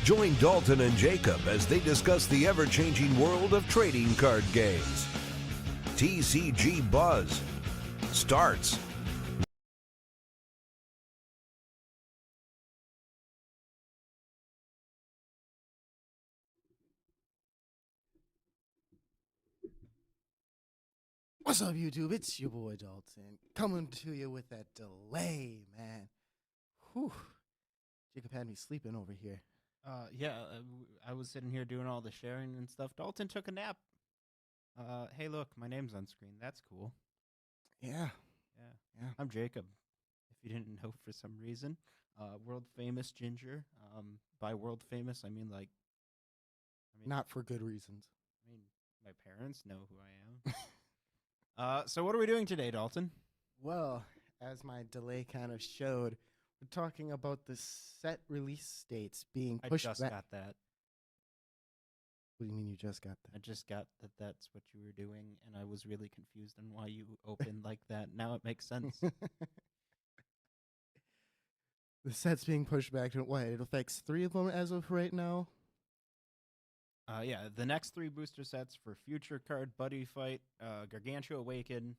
Join Dalton and Jacob as they discuss the ever-changing world of trading card games. TCG Buzz starts What's up, YouTube? It's your boy Dalton, coming to you with that delay, man. Whew. Jacob had me sleeping over here. I was sitting here doing all the sharing and stuff. Dalton took a nap. Hey, look, my name's on screen. That's cool. Yeah. I'm Jacob, if you didn't know for some reason. World famous ginger. By world famous, I mean Not for good reasons. My parents know who I am. So what are we doing today, Dalton? Well, as my delay kind of showed, we're talking about the set release dates being pushed I just back. got that. What do you mean you just got I that? just got that that's what you were doing, and I was really confused on why you opened like that. Now it makes sense. The set's being pushed back to what? It affects 3 of them as of right now. The next 3 booster sets for Future Card Buddyfight, Guargantua Awakened,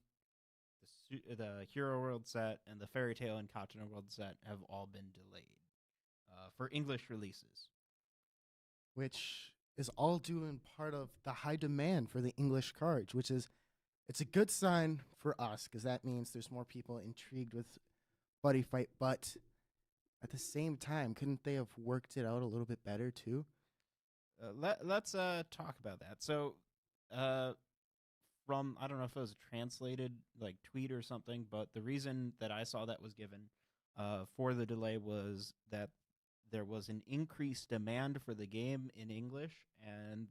the Hero World set, and the Fairy Tale and Continent World set have all been delayed for English releases. Which is all due in part of the high demand for the English cards, which is, it's a good sign for us because that means there's more people intrigued with Buddy Fight. But at the same time, couldn't they have worked it out a little bit better too? Let's talk about that. So, from, I don't know if it was a translated like tweet or something, but the reason that I saw that was given for the delay was that there was an increased demand for the game in English, and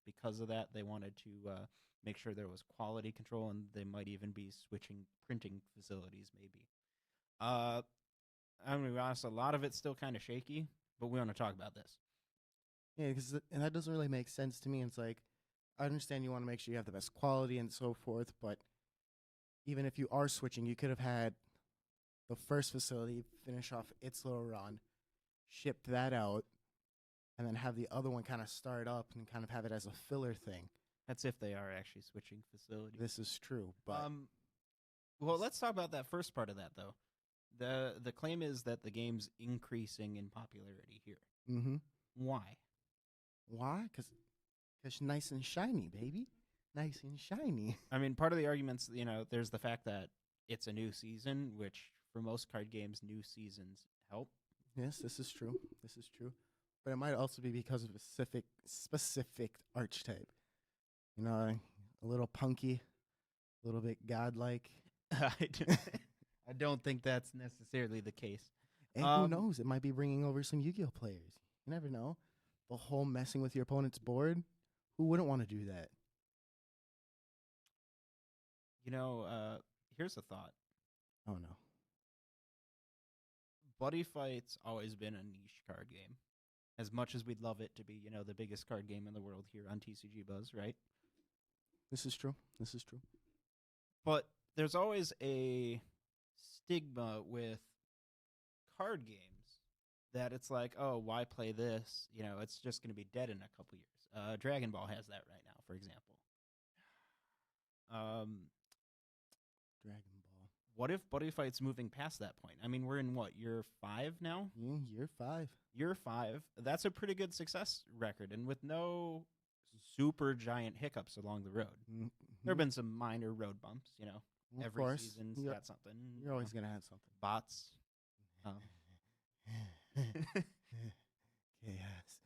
because of that, they wanted to make sure there was quality control, and they might even be switching printing facilities, maybe. I'm going to be honest, a lot of it's still kind of shaky, but we want to talk about this. Yeah, and that doesn't really make sense to me. It's like, I understand you want to make sure you have the best quality and so forth, but even if you are switching, you could have had the first facility finish off its little run, ship that out, and then have the other one kind of start up and kind of have it as a filler thing. That's if they are actually switching facilities. This is true, but well, let's talk about that first part of that, though. The claim is that the game's increasing in popularity here. Mm-hmm. Why? Why? Because nice and shiny, baby. Nice and shiny. I mean, part of the argument's, there's the fact that it's a new season, which for most card games, new seasons help. Yes, this is true. This is true. But it might also be because of a specific archetype. You know, a little punky, a little bit godlike. I don't think that's necessarily the case. And who knows? It might be bringing over some Yu-Gi-Oh players. You never know. The whole messing with your opponent's board. Who wouldn't want to do that? Here's a thought. Oh, no. Buddy Fight's always been a niche card game. As much as we'd love it to be, the biggest card game in the world here on TCG Buzz, right? This is true. This is true. But there's always a stigma with card games that it's like, oh, why play this? It's just going to be dead in a couple years. Dragon Ball has that right now, for example. Dragon Ball. What if Buddy Fight's moving past that point? I mean, we're in what, year 5 now? Year 5. Year 5. That's a pretty good success record, and with no super giant hiccups along the road. Mm-hmm. There have been some minor road bumps, Of Every course. season's got something. You're always going to have something. Bots. Chaos.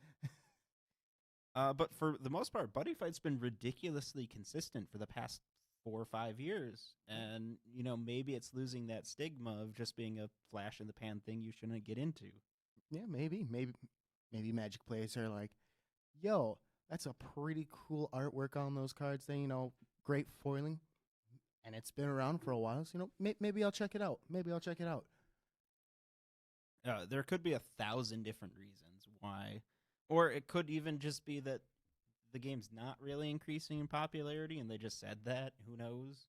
But for the most part, Buddy Fight's been ridiculously consistent for the past 4 or 5 years. And, maybe it's losing that stigma of just being a flash in the pan thing you shouldn't get into. Yeah, maybe Magic players are like, yo, that's a pretty cool artwork on those cards. Then, great foiling. And it's been around for a while. So, maybe I'll check it out. There could be 1,000 different reasons why. Or it could even just be that the game's not really increasing in popularity and they just said that. Who knows?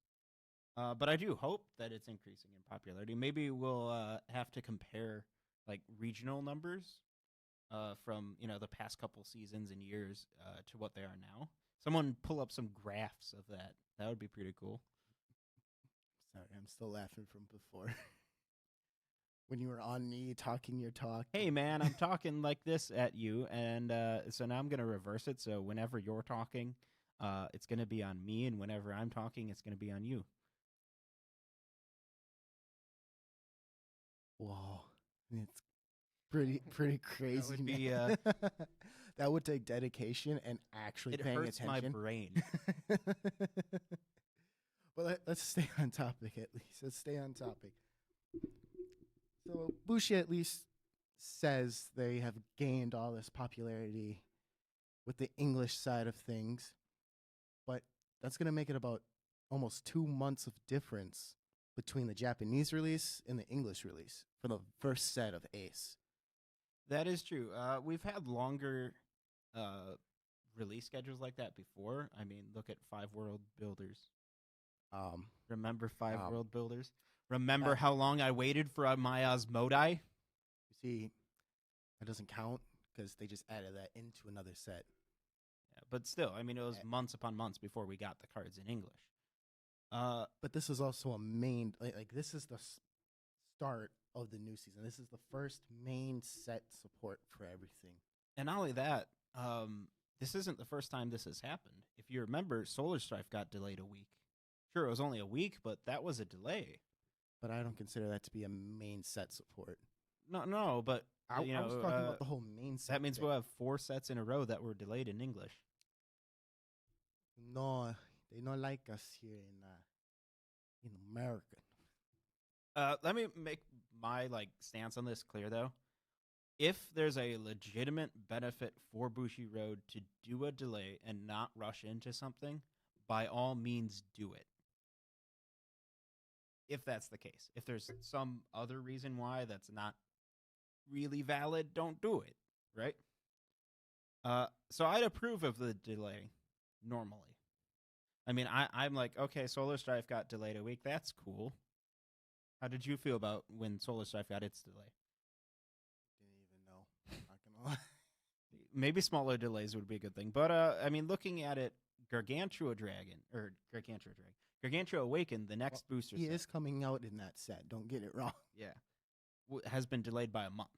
But I do hope that it's increasing in popularity. Maybe we'll have to compare like regional numbers from the past couple seasons and years to what they are now. Someone pull up some graphs of that. That would be pretty cool. Sorry, I'm still laughing from before. When you were on me talking your talk. Hey, man, I'm talking like this at you, and so now I'm going to reverse it. So whenever you're talking, it's going to be on me, and whenever I'm talking, it's going to be on you. Whoa. It's pretty crazy. That would be, man. That would take dedication and actually it paying hurts attention. my brain. But let's stay on topic at least. Let's stay on topic. So Bushi at least says they have gained all this popularity with the English side of things, but that's going to make it about almost 2 months of difference between the Japanese release and the English release for the first set of Ace. That is true. We've had longer release schedules like that before. I mean, look at 5 World Builders. Remember 5 World Builders? Remember how long I waited for my Osmodai? You see, that doesn't count because they just added that into another set. Yeah, but still, I mean, it was months upon months before we got the cards in English. But this is also a main, like this is the start of the new season. This is the first main set support for everything. And not only that, this isn't the first time this has happened. If you remember, Solar Strife got delayed a week. Sure, it was only a week, but that was a delay. But I don't consider that to be a main set support. No, but I was talking about the whole main set. That means we'll have 4 sets in a row that were delayed in English. No, they don't like us here in America. Let me make my stance on this clear though. If there's a legitimate benefit for Bushiroad to do a delay and not rush into something, by all means do it. If that's the case. If there's some other reason why that's not really valid, don't do it, right? So I'd approve of the delay normally. I mean, I'm like, okay, Solar Strife got delayed a week. That's cool. How did you feel about when Solar Strife got its delay? Didn't even know. Not gonna lie. Maybe smaller delays would be a good thing. But, I mean, looking at it, Gargantua Awakened, the next booster He set, is coming out in that set. Don't get it wrong. yeah, has been delayed by a month.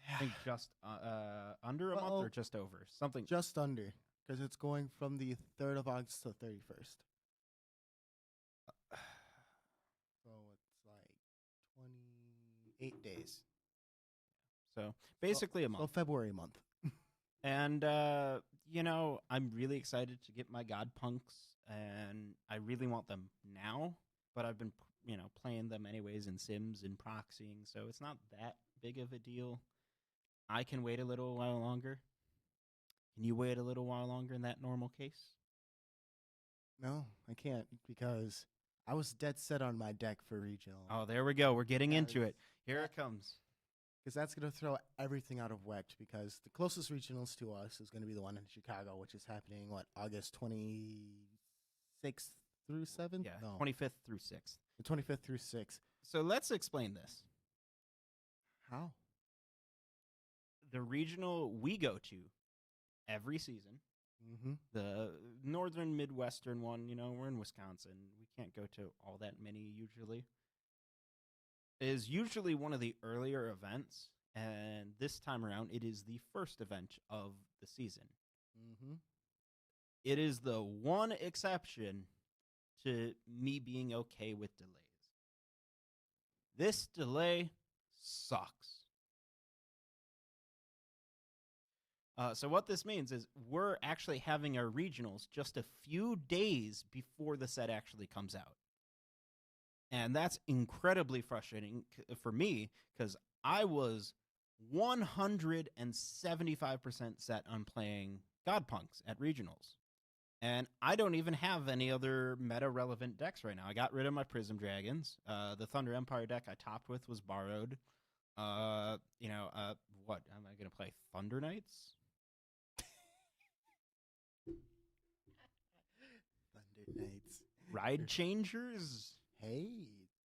I think just under a month or just over. Something. Just under, because it's going from the 3rd of August to the 31st. So it's like 28 days. So basically a month. So February month. And, I'm really excited to get my God Punks, and I really want them now, but I've been, playing them anyways in Sims and proxying, so it's not that big of a deal. I can wait a little while longer. Can you wait a little while longer in that normal case? No, I can't, because I was dead set on my deck for regional. Oh, there we go. We're getting into it. Here it comes. Because that's going to throw everything out of whack, because the closest regionals to us is going to be the one in Chicago, which is happening, August 26th through 7th? Yeah, No. 25th through 6th. The 25th through 6th. So let's explain this. How? The regional we go to every season, Mm-hmm. the northern Midwestern one, we're in Wisconsin. We can't go to all that many usually. Is usually one of the earlier events, and this time around, it is the first event of the season. Mm-hmm. It is the one exception to me being okay with delays. This delay sucks. So what this means is we're actually having our regionals just a few days before the set actually comes out. And that's incredibly frustrating for me, because I was 175% set on playing Godpunks at regionals. And I don't even have any other meta-relevant decks right now. I got rid of my Prism Dragons. The Thunder Empire deck I topped with was borrowed. What? Am I going to play Thunder Knights? Thunder Knights. Ride Changers? Hey,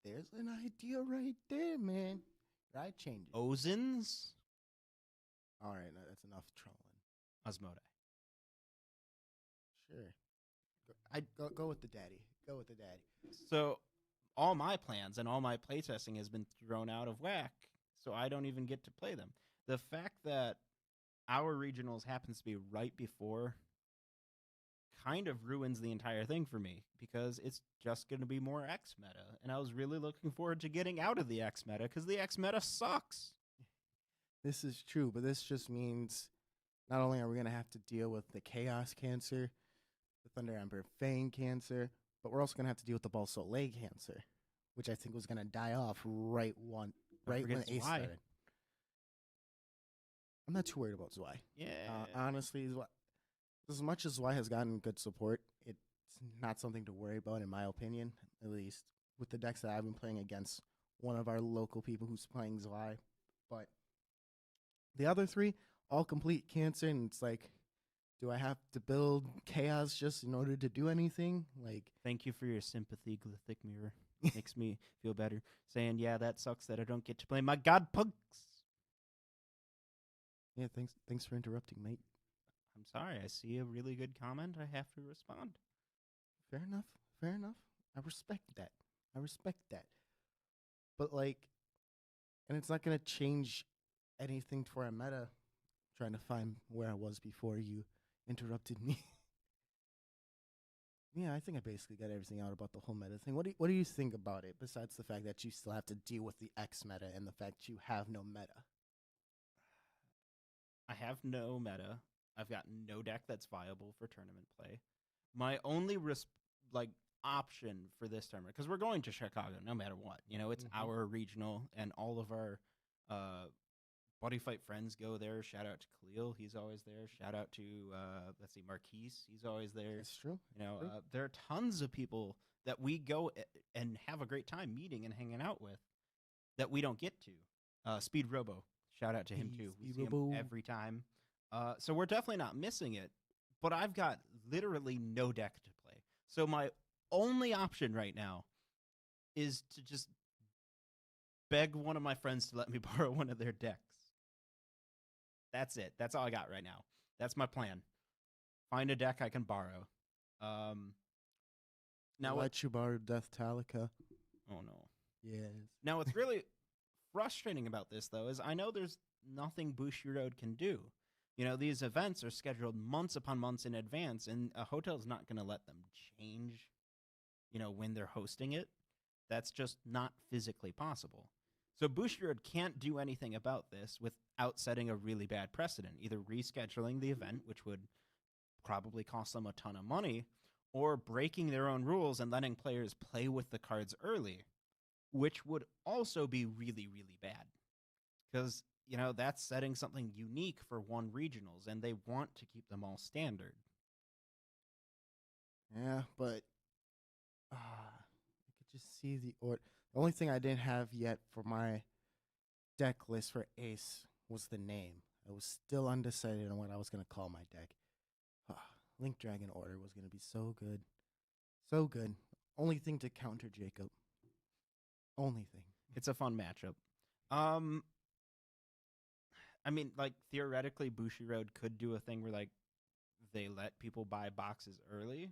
there's an idea right there, man. Ride Changers. Ozins? All right, that's enough trolling. Osmodai. Sure. I Go with the daddy. Go with the daddy. So all my plans and all my playtesting has been thrown out of whack, so I don't even get to play them. The fact that our regionals happens to be right before kind of ruins the entire thing for me, because it's just going to be more X meta, and I was really looking forward to getting out of the X meta, because the X meta sucks. This is true, but this just means not only are we going to have to deal with the Chaos Cancer, the Thunder Emperor Fang Cancer, but we're also going to have to deal with the Ball Soleil Cancer, which I think was going to die off right when Ace started. I'm not too worried about Zwei. Yeah. Honestly, as much as Zwei has gotten good support, it's not something to worry about, in my opinion, at least with the decks that I've been playing against one of our local people who's playing Zwei. But the other three, all complete cancer, and it's like, do I have to build Chaos just in order to do anything? Like, thank you for your sympathy, Glyphic Mirror. Makes me feel better. Saying, yeah, that sucks that I don't get to play my God Pugs. Yeah, thanks for interrupting, mate. I'm sorry. I see a really good comment. I have to respond. Fair enough. I respect that. But, like, and it's not going to change anything for our meta. I'm trying to find where I was before you interrupted me. Yeah, I think I basically got everything out about the whole meta thing. What do you think about it, besides the fact that you still have to deal with the X meta and the fact you have no meta? I have no meta. I've got no deck that's viable for tournament play. My only option for this tournament, because we're going to Chicago no matter what. You know, it's our regional, and all of our Buddy Fight friends go there. Shout out to Khalil, he's always there. Shout out to Marquise, he's always there. That's true. You know, there are tons of people that we go and have a great time meeting and hanging out with that we don't get to. Speed Robo, shout out to him too. We see him every time. So we're definitely not missing it, but I've got literally no deck to play. So my only option right now is to just beg one of my friends to let me borrow one of their decks. That's it. That's all I got right now. That's my plan. Find a deck I can borrow. Now let you borrow Death Talica. Oh no. Yes. Now what's really frustrating about this though is I know there's nothing Bushiroad can do. You know, these events are scheduled months upon months in advance, and a hotel's not going to let them change, you know, when they're hosting it. That's just not physically possible. So Bushiroad can't do anything about this without setting a really bad precedent, either rescheduling the event, which would probably cost them a ton of money, or breaking their own rules and letting players play with the cards early, which would also be really, really bad. Because, you know, that's setting something unique for one regionals, and they want to keep them all standard. Yeah, but I could just see the order. The only thing I didn't have yet for my deck list for Ace was the name. I was still undecided on what I was going to call my deck. Link Dragon Order was going to be so good. So good. Only thing to counter Jacob. Only thing. It's a fun matchup. I mean, like, theoretically, Bushiroad could do a thing where, like, they let people buy boxes early.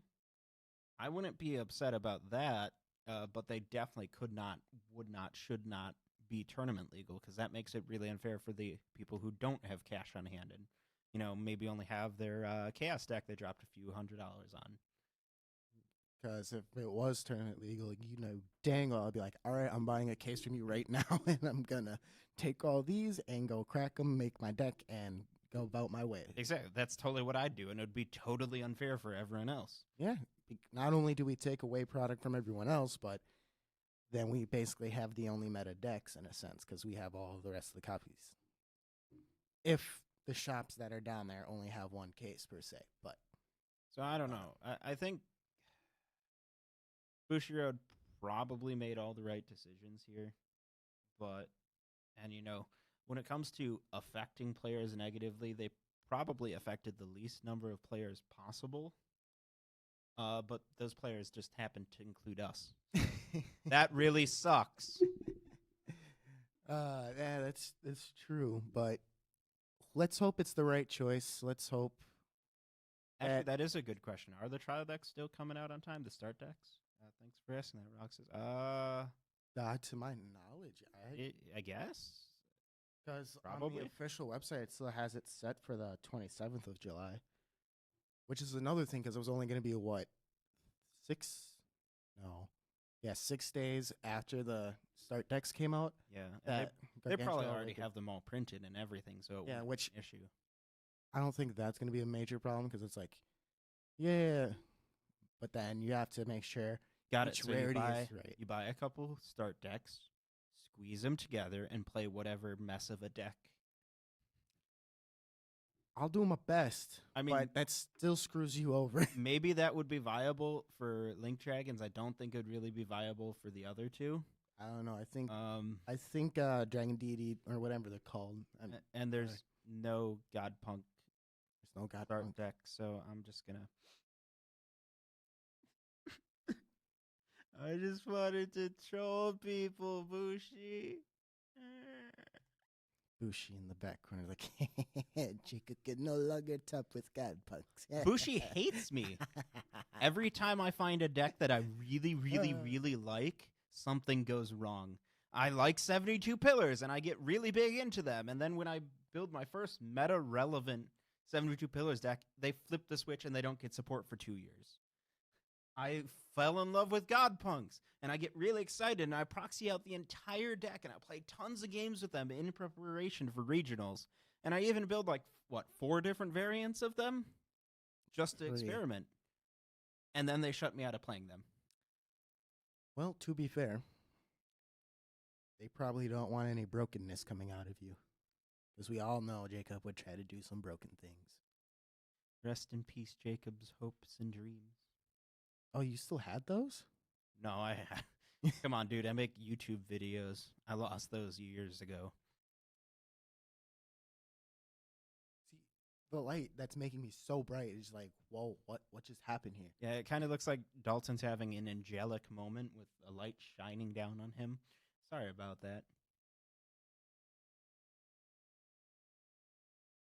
I wouldn't be upset about that, but they definitely could not, would not, should not be tournament legal, because that makes it really unfair for the people who don't have cash on hand and, you know, maybe only have their Chaos deck they dropped a few $100s on. Because if it was tournament legal, you know, dang well, I'd be like, all right, I'm buying a case from you right now, and I'm going to take all these and go crack them, make my deck, and go about my way. Exactly. That's totally what I'd do, and it would be totally unfair for everyone else. Yeah. Not only do we take away product from everyone else, but then we basically have the only meta decks, in a sense, because we have all the rest of the copies. If the shops that are down there only have one case, per se. But so I don't know. I think Bushiroad probably made all the right decisions here, but, and you know, when it comes to affecting players negatively, they probably affected the least number of players possible, but those players just happen to include us. So that really sucks. Yeah, that's true, but let's hope it's the right choice. Let's hope. Actually, that is a good question. Are the trial decks still coming out on time? The start decks? Thanks for asking that, Roxas. To my knowledge, I guess. Because on Probably. the official website, it still has it set for the 27th of July, which is another thing because it was only going to be, what, 6? No. Yeah, 6 days after the start decks came out. Yeah, That they Guargantua probably already Awakened. have them all printed and everything, so it Yeah, won't which be an issue. I don't think that's going to be a major problem because it's like, yeah, but then you have to make sure Got it. each So rarity is right. you buy a couple start decks, squeeze them together, and play whatever mess of a deck. I'll do my best. I mean, but that still screws you over. maybe that would be viable for Link Dragons. I don't think it would really be viable for the other two. I don't know. I think Dragon Deity or whatever they're called. And there's no Godpunk There's no God start deck, so I'm just gonna. I just wanted to troll people, Bushi. Bushi in the back corner, like Jacob can no longer top with God punks. Bushi hates me. Every time I find a deck that I really, really, really like, something goes wrong. I like 72 Pillars, and I get really big into them. And then when I build my first meta-relevant 72 Pillars deck, they flip the switch and they don't get support for 2 years. I fell in love with Godpunks, and I get really excited, and I proxy out the entire deck, and I play tons of games with them in preparation for regionals. And I even build, 4 different variants of them just to experiment. And then they shut me out of playing them. Well, to be fair, they probably don't want any brokenness coming out of you. Because we all know Jacob would try to do some broken things. Rest in peace, Jacob's hopes and dreams. Oh, you still had those? No, come on, dude. I make YouTube videos. I lost those years ago. See, the light that's making me so bright is like, whoa, what just happened here? Yeah, it kind of looks like Dalton's having an angelic moment with a light shining down on him. Sorry about that.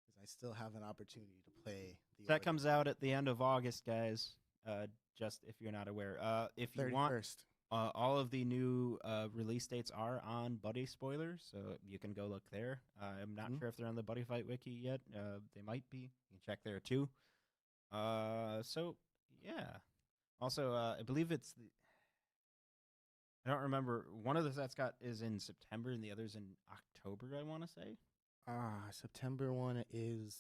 Because I still have an opportunity to play. That comes out at the end of August, guys. Just if you're not aware. If you 31st. want, all of the new release dates are on Buddy Spoilers, so you can go look there. I'm not sure if they're on the Buddyfight Wiki yet. They might be. You can check there too. So yeah. Also, I believe it's I don't remember. One of the sets is in September, and the other's in October. I want to say. September one is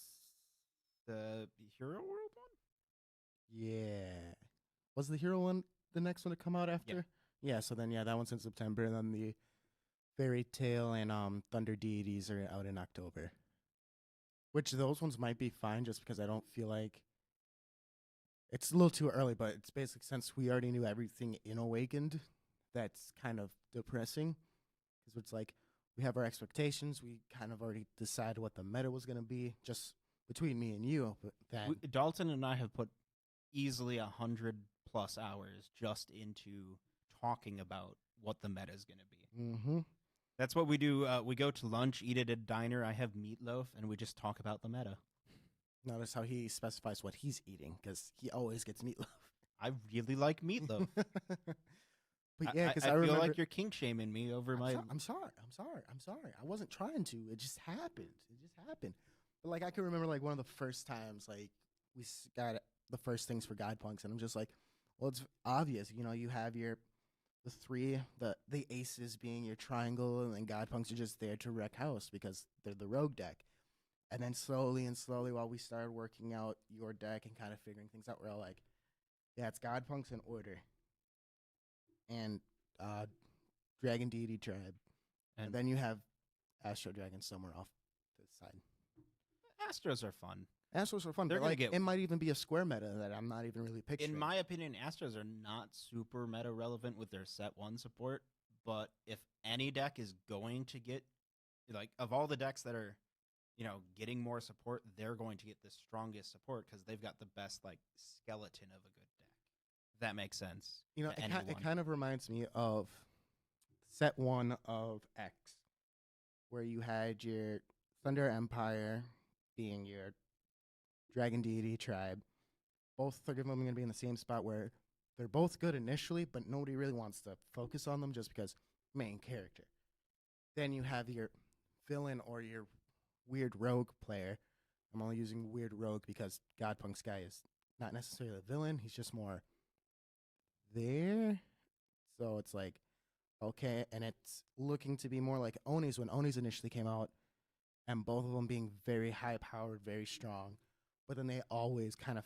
The Hero World one. Yeah. Was the Hero one the next one to come out after? Yeah, so then that one's in September, and then the Fairy Tale and Thunder Deities are out in October. Which those ones might be fine just because I don't feel like it's a little too early, but it's basically since we already knew everything in Awakened, that's kind of depressing. Because it's like we have our expectations, we kind of already decided what the meta was going to be, just between me and you. But then Dalton and I have put easily 100+ hours just into talking about what the meta is going to be. Mm-hmm. That's what we do. We go to lunch, eat at a diner. I have meatloaf, and we just talk about the meta. Notice how he specifies what he's eating, because he always gets meatloaf. I really like meatloaf. But yeah, because I I feel remember, like you're kink shaming me over my. I'm sorry. I wasn't trying to. It just happened. But like I can remember like one of the first times like we got the first things for Godpunks, and I'm just like, well, it's obvious. You know, you have the three, the aces being your triangle, and then Godpunks are just there to wreck house because they're the rogue deck. And then slowly, while we started working out your deck and kind of figuring things out, we're all like, yeah, it's Godpunks in order. And Dragon Deity Tribe. And then you have Astro Dragon somewhere off to the side. Astros are fun. Astros are fun. They're but gonna like, get- it might even be a square meta that I'm not even really picturing. In my opinion, Astros are not super meta relevant with their set 1 support. But if any deck is going to get, like, of all the decks that are, you know, getting more support, they're going to get the strongest support because they've got the best, like, skeleton of a good deck. If that makes sense. You know, to it anyone. kind of reminds me of set 1 of X, where you had your Thunder Empire, being your Dragon Deity tribe. Both of them are going to be in the same spot where they're both good initially, but nobody really wants to focus on them just because main character. Then you have your villain or your weird rogue player. I'm only using weird rogue because Godpunk's guy is not necessarily a villain. He's just more there. So it's like, okay, and it's looking to be more like Oni's when Oni's initially came out, and both of them being very high powered, very strong. But then they always kind of,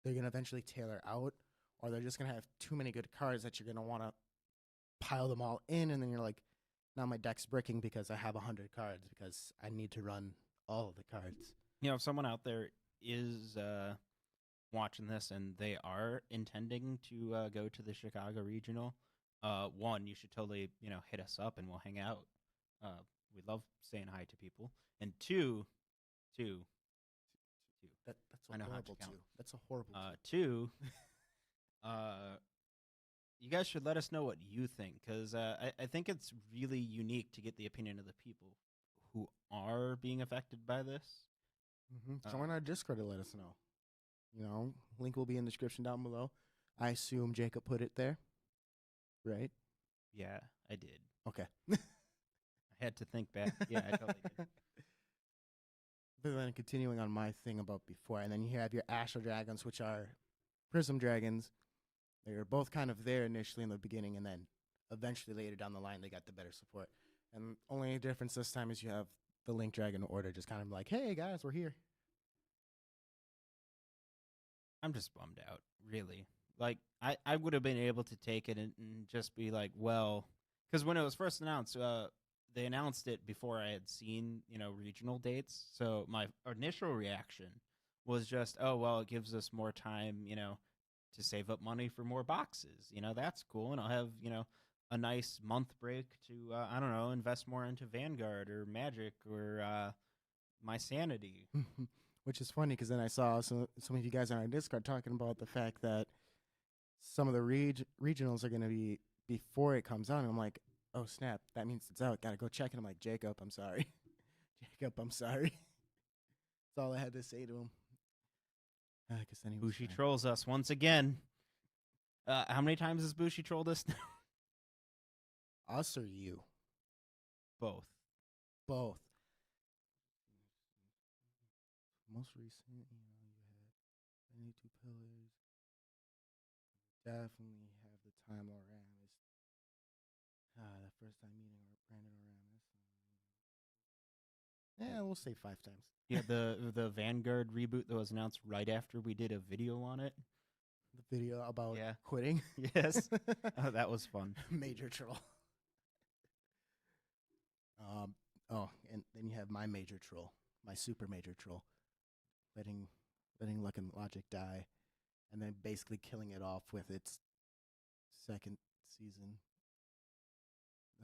they're going to eventually tailor out, or they're just going to have too many good cards that you're going to want to pile them all in, and then you're like, now my deck's bricking because I have 100 cards because I need to run all of the cards. You know, if someone out there is watching this and they are intending to go to the Chicago Regional, one, you should totally, hit us up and we'll hang out. We love saying hi to people. And two. That's I know a how to horrible count. two. That's a horrible Two, you guys should let us know what you think, because I think it's really unique to get the opinion of the people who are being affected by this. Mm-hmm. Join our Discord to let us know. Link will be in the description down below. I assume Jacob put it there, right? Yeah, I did. Okay. I had to think back. Yeah, I totally did. But then continuing on my thing about before, and then you have your Astral Dragons, which are Prism Dragons. They were both kind of there initially in the beginning, and then eventually later down the line, they got the better support. And only difference this time is you have the Link Dragon Order just kind of like, hey, guys, we're here. I'm just bummed out, really. Like, I would have been able to take it and just be like, well, because when it was first announced, they announced it before I had seen, regional dates. So my initial reaction was just, oh, well, it gives us more time, to save up money for more boxes. That's cool. And I'll have, a nice month break to, I don't know, invest more into Vanguard or Magic or my sanity. Which is funny because then I saw some of you guys on our Discord talking about the fact that some of the regionals are going to be before it comes out. And I'm like, oh, snap. That means it's out. Got to go check it. I'm like, Jacob, I'm sorry. Jacob, I'm sorry. That's all I had to say to him. Bushi trolls us once again. How many times has Bushi trolled us now? Us or you? Both. Both. Most recent, you had 92 pillars. Definitely have the time Oramis. The first time meeting Brandon Oramis. Yeah, we'll say 5 times. Yeah, the Vanguard reboot that was announced right after we did a video on it. The video about quitting? Yes. Oh, that was fun. Major troll. And then you have my major troll, my super major troll, letting Luck and Logic die, and then basically killing it off with its second season.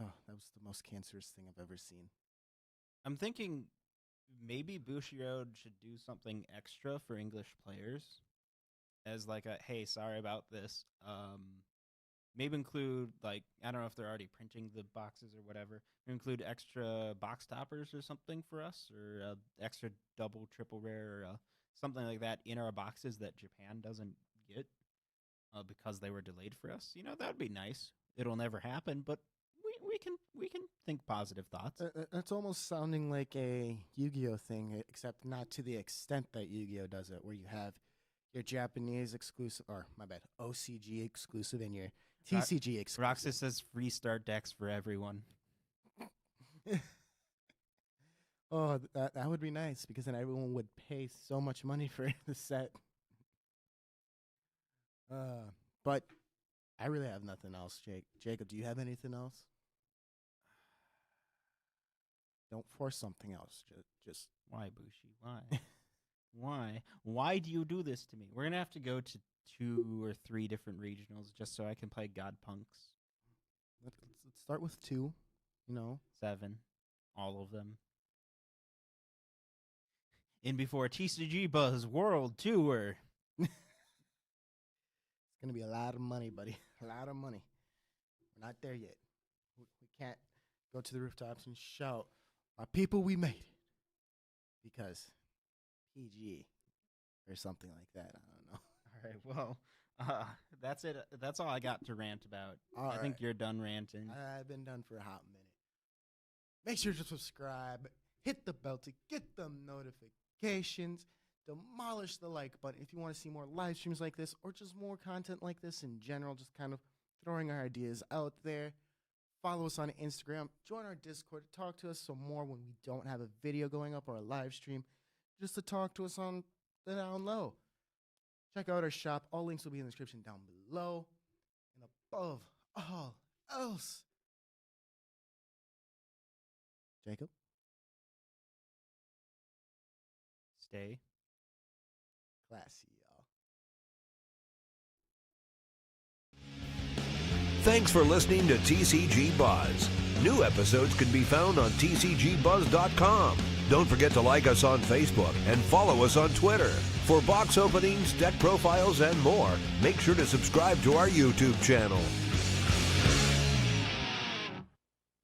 Oh, that was the most cancerous thing I've ever seen. I'm thinking maybe Bushiroad should do something extra for English players, as like a hey, sorry about this. Maybe include, like, I don't know if they're already printing the boxes or whatever. Include extra box toppers or something for us, or extra double, triple rare, or something like that in our boxes that Japan doesn't get because they were delayed for us. That would be nice. It'll never happen, but we can think positive thoughts. It's almost sounding like a Yu-Gi-Oh thing, except not to the extent that Yu-Gi-Oh does it, where you have your Japanese exclusive, or my bad, OCG exclusive, and your TCG exclusive. Roxas says free start decks for everyone. Oh, that would be nice, because then everyone would pay so much money for the set. But I really have nothing else, Jacob, do you have anything else? Don't force something else. Just why, Bushi? Why? Why do you do this to me? We're gonna have to go to 2 or 3 different regionals just so I can play Godpunks. Let's start with 2. 7, all of them. In before TCG Buzz World Tour. It's gonna be a lot of money, buddy. A lot of money. We're not there yet. We can't go to the rooftops and shout, "My people, we made it," because PG or something like that. I don't know. All right. Well, that's it. That's all I got to rant about. All I think right. you're done ranting. I've been done for a hot minute. Make sure to subscribe, hit the bell to get the notifications, demolish the like button if you want to see more live streams like this or just more content like this in general, just kind of throwing our ideas out there. Follow us on Instagram, join our Discord, talk to us some more when we don't have a video going up or a live stream, just to talk to us on the down low. Check out our shop. All links will be in the description down below. And above all else, Jacob? Stay Classy, y'all. Thanks for listening to TCG Buzz. New episodes can be found on tcgbuzz.com. Don't forget to like us on Facebook and follow us on Twitter. For box openings, deck profiles, and more, make sure to subscribe to our YouTube channel.